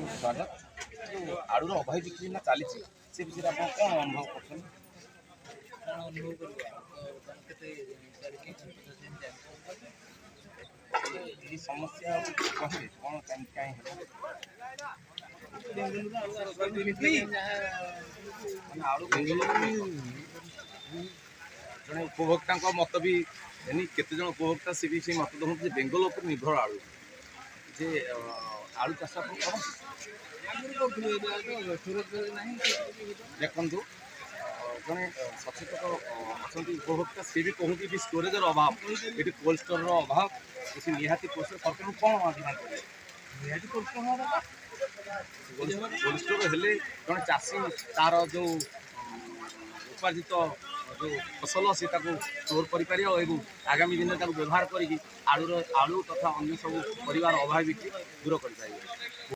स्वागत जो आलूर अभाव बिक्री ना चली से विषय आप कौन अनुभव कर समस्या कहे कौन कहीं जड़े उपभोक्ता मत भी केते जन उपभोक्ता सी भी मत दे बेंगल पर निर्भर आलू जे आलू चाष देखु जड़े सचेतक अच्छा उपभोक्ता सी भी कहते भी स्टोरेजर अभाव ये कोल्ड स्टोर अभाव निहाती सरकार कौन डिमांड करेंगे निहाती कोल्ड स्टोर हेले जड़े चाषी तार जो उपार्जित जो फसल से स्टोर कर आगामी दिन व्यवहार करी आलू तथा अन्य सब परिवार अभाव दूर कर।